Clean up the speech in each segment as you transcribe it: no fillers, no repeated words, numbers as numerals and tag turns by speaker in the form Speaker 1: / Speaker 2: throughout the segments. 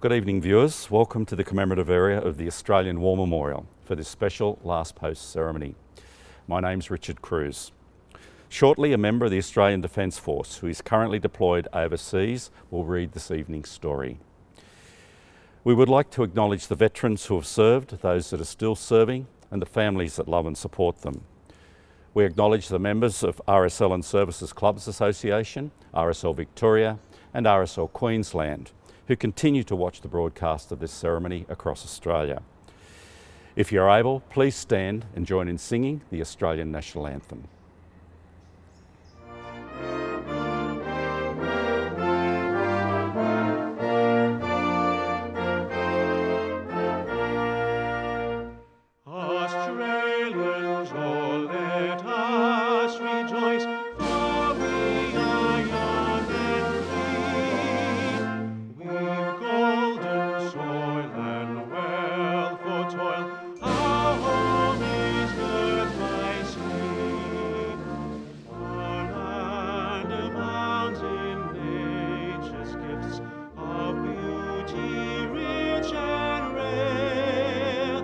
Speaker 1: Good evening, viewers. Welcome to the commemorative area of the Australian War Memorial for this special last post ceremony. My name's Richard Cruz. Shortly, a member of the Australian Defence Force who is currently deployed overseas will read this evening's story. We would like to acknowledge the veterans who have served, those that are still serving, and the families that love and support them. We acknowledge the members of RSL and Services Clubs Association, RSL Victoria, and RSL Queensland, who continue to watch the broadcast of this ceremony across Australia. If you're able, please stand and join in singing the Australian National Anthem.
Speaker 2: Australians, oh, let us rejoice, for we are young and free. We've golden soil and wealth for toil, our home is girt by sea. Our land abounds in nature's gifts of beauty rich and rare.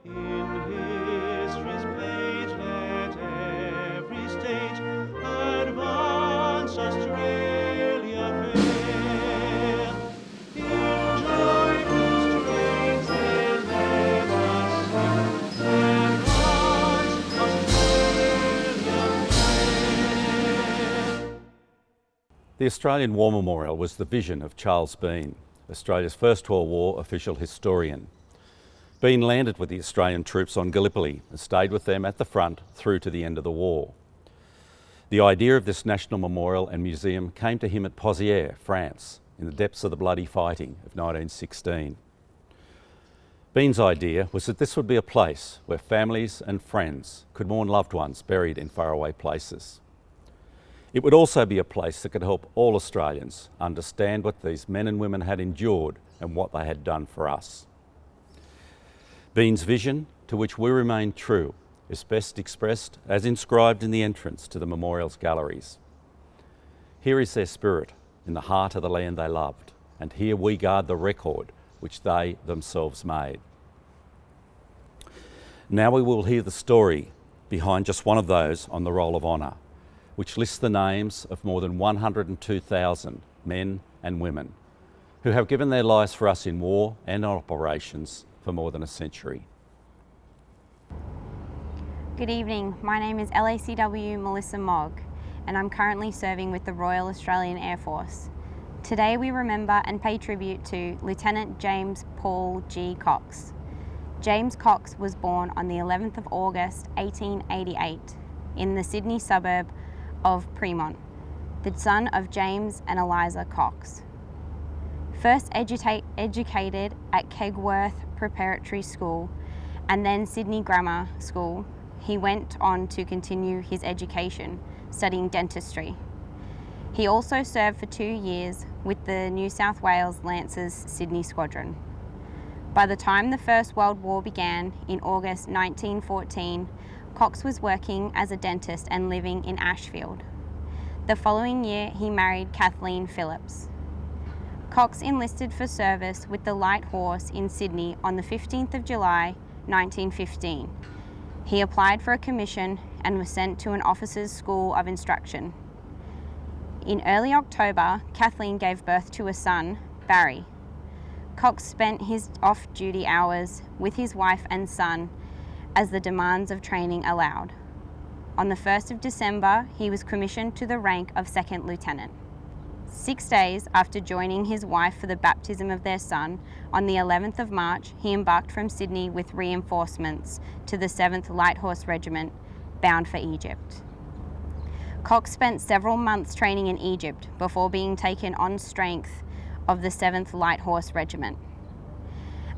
Speaker 2: In history's page let every stage advance Australia fair. In joyful strains then let us sing, advance Australia fair.
Speaker 1: The Australian War Memorial was the vision of Charles Bean, Australia's First World War official historian. Bean landed with the Australian troops on Gallipoli and stayed with them at the front through to the end of the war. The idea of this national memorial and museum came to him at Pozières, France, in the depths of the bloody fighting of 1916. Bean's idea was that this would be a place where families and friends could mourn loved ones buried in faraway places. It would also be a place that could help all Australians understand what these men and women had endured and what they had done for us. Bean's vision, to which we remain true, is best expressed as inscribed in the entrance to the memorial's galleries. Here is their spirit, in the heart of the land they loved, and here we guard the record which they themselves made. Now we will hear the story behind just one of those on the Roll of Honour, which lists the names of more than 102,000 men and women who have given their lives for us in war and operations for more than a century.
Speaker 3: Good evening, my name is LACW Melissa Mogg and I'm currently serving with the Royal Australian Air Force. Today we remember and pay tribute to Lieutenant James Paul G. Cox. James Cox was born on the 11th of August 1888 in the Sydney suburb of Fremont, the son of James and Eliza Cox. First educated at Kegworth Preparatory School and then Sydney Grammar School, he went on to continue his education, studying dentistry. He also served for 2 years with the New South Wales Lancers Sydney Squadron. By the time the First World War began in August 1914, Cox was working as a dentist and living in Ashfield. The following year, he married Kathleen Phillips. Cox enlisted for service with the Light Horse in Sydney on the 15th of July 1915. He applied for a commission and was sent to an officers' school of instruction. In early October, Kathleen gave birth to a son, Barry. Cox spent his off-duty hours with his wife and son as the demands of training allowed. On the 1st of December, he was commissioned to the rank of second lieutenant. 6 days after joining his wife for the baptism of their son, on the 11th of March, he embarked from Sydney with reinforcements to the 7th Light Horse Regiment, bound for Egypt. Cox spent several months training in Egypt before being taken on strength of the 7th Light Horse Regiment.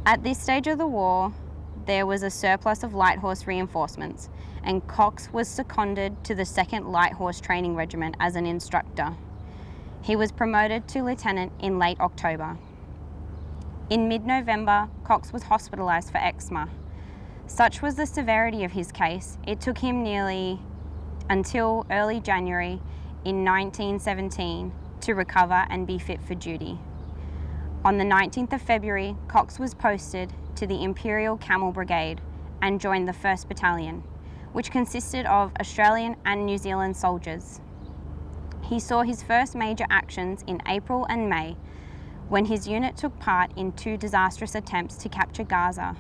Speaker 3: At this stage of the war, there was a surplus of light horse reinforcements, and Cox was seconded to the 2nd Light Horse Training Regiment as an instructor. He was promoted to lieutenant in late October. In mid-November, Cox was hospitalised for eczema. Such was the severity of his case, it took him nearly until early January in 1917 to recover and be fit for duty. On the 19th of February, Cox was posted to the Imperial Camel Brigade and joined the 1st Battalion, which consisted of Australian and New Zealand soldiers. He saw his first major actions in April and May, when his unit took part in 2 disastrous attempts to capture Gaza.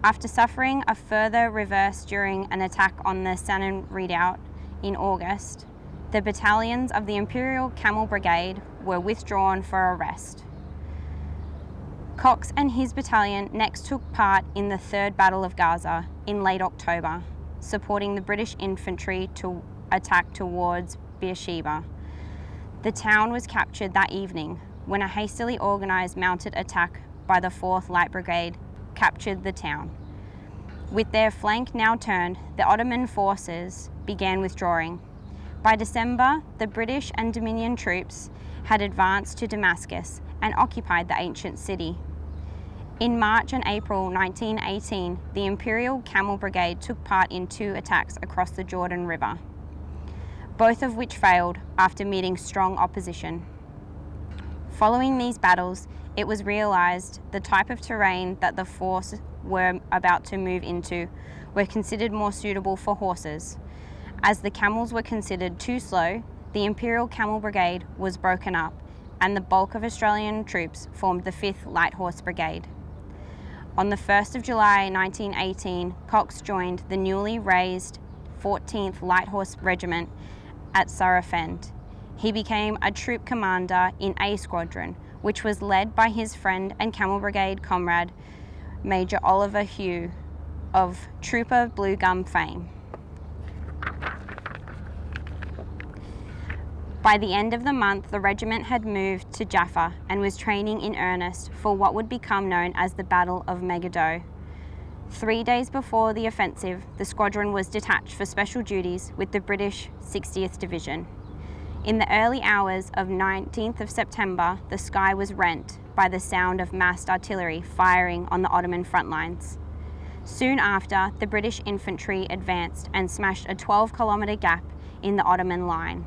Speaker 3: After suffering a further reverse during an attack on the Shannon redoubt in August, the battalions of the Imperial Camel Brigade were withdrawn for a rest. Cox and his battalion next took part in the 3rd Battle of Gaza in late October, supporting the British infantry to attack towards Beersheba. The town was captured that evening when a hastily organised mounted attack by the 4th Light Brigade captured the town. With their flank now turned, the Ottoman forces began withdrawing. By December, the British and Dominion troops had advanced to Damascus and occupied the ancient city. In March and April 1918, the Imperial Camel Brigade took part in 2 attacks across the Jordan River, both of which failed after meeting strong opposition. Following these battles, it was realised the type of terrain that the force were about to move into were considered more suitable for horses. As the camels were considered too slow, the Imperial Camel Brigade was broken up and the bulk of Australian troops formed the 5th Light Horse Brigade. On the 1st of July 1918, Cox joined the newly raised 14th Light Horse Regiment at Surafend. He became a troop commander in A Squadron, which was led by his friend and Camel Brigade comrade, Major Oliver Hugh, of Trooper Blue Gum fame. By the end of the month, the regiment had moved to Jaffa and was training in earnest for what would become known as the Battle of Megiddo. 3 days before the offensive, the squadron was detached for special duties with the British 60th Division. In the early hours of 19th of September, the sky was rent by the sound of massed artillery firing on the Ottoman front lines. Soon after, the British infantry advanced and smashed a 12-kilometre gap in the Ottoman line.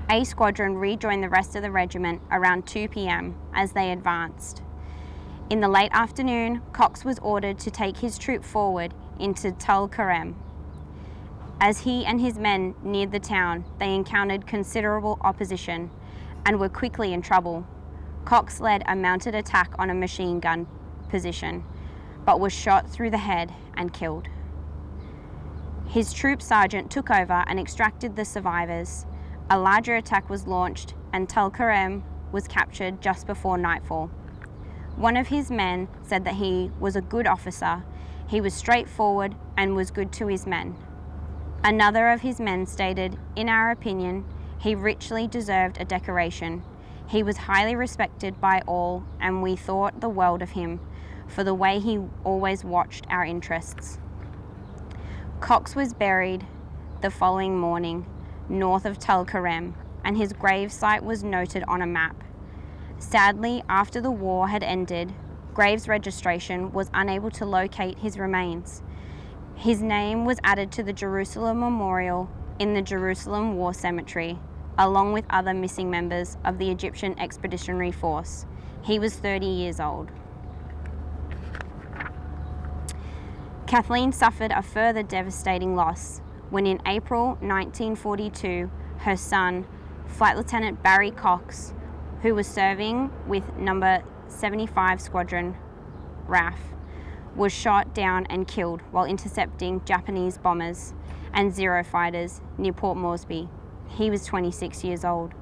Speaker 3: A Squadron rejoined the rest of the regiment around 2 p.m. as they advanced. In the late afternoon, Cox was ordered to take his troop forward into Tel Karem. As he and his men neared the town, they encountered considerable opposition and were quickly in trouble. Cox led a mounted attack on a machine gun position, but was shot through the head and killed. His troop sergeant took over and extracted the survivors. A larger attack was launched and Tel Karem was captured just before nightfall. One of his men said that he was a good officer. He was straightforward and was good to his men. Another of his men stated, "In our opinion, he richly deserved a decoration. He was highly respected by all and we thought the world of him for the way he always watched our interests." Cox was buried the following morning north of Tel Karem, and his grave site was noted on a map. Sadly, after the war had ended, graves registration was unable to locate his remains. His name was added to the Jerusalem Memorial in the Jerusalem War Cemetery, along with other missing members of the Egyptian Expeditionary Force. He was 30 years old. Kathleen suffered a further devastating loss when in April 1942, her son, Flight Lieutenant Barry Cox, who was serving with number 75 Squadron, RAF, was shot down and killed while intercepting Japanese bombers and Zero fighters near Port Moresby. He was 26 years old.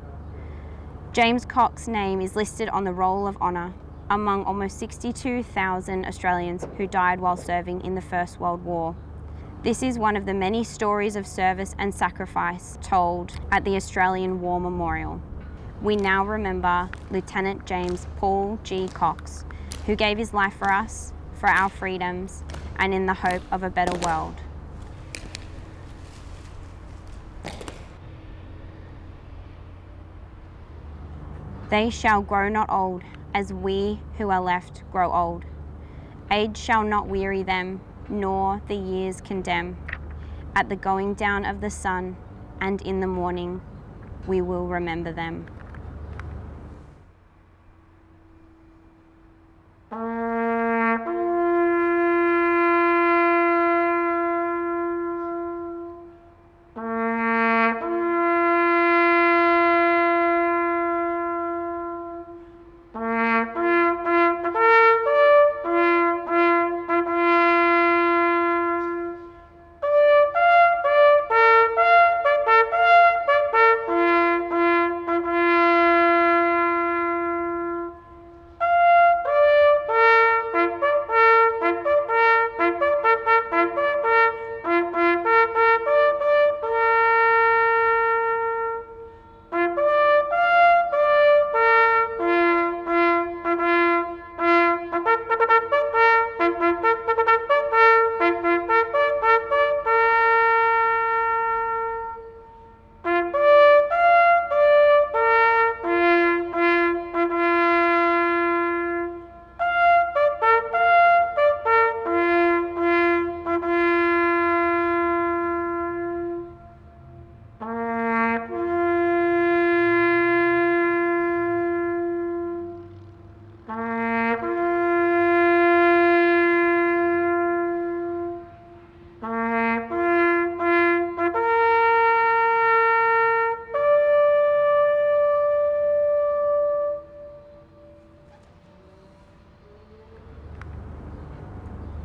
Speaker 3: James Cox's name is listed on the Roll of Honour among almost 62,000 Australians who died while serving in the First World War. This is one of the many stories of service and sacrifice told at the Australian War Memorial. We now remember Lieutenant James Paul G. Cox, who gave his life for us, for our freedoms, and in the hope of a better world. They shall grow not old, as we who are left grow old. Age shall not weary them, nor the years condemn. At the going down of the sun, and in the morning, we will remember them.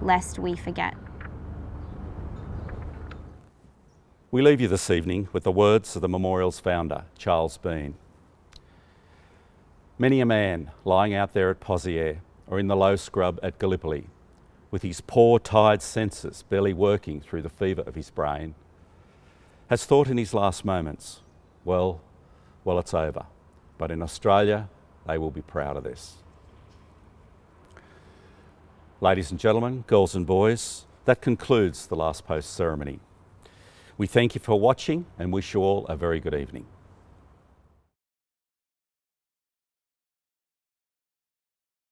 Speaker 3: lest we forget.
Speaker 1: We leave you this evening with the words of the memorial's founder, Charles Bean. Many a man lying out there at Pozières or in the low scrub at Gallipoli, with his poor, tired senses barely working through the fever of his brain, has thought in his last moments, well, it's over. But in Australia, they will be proud of this. Ladies and gentlemen, girls and boys, that concludes the last post ceremony. We thank you for watching and wish you all a very good evening.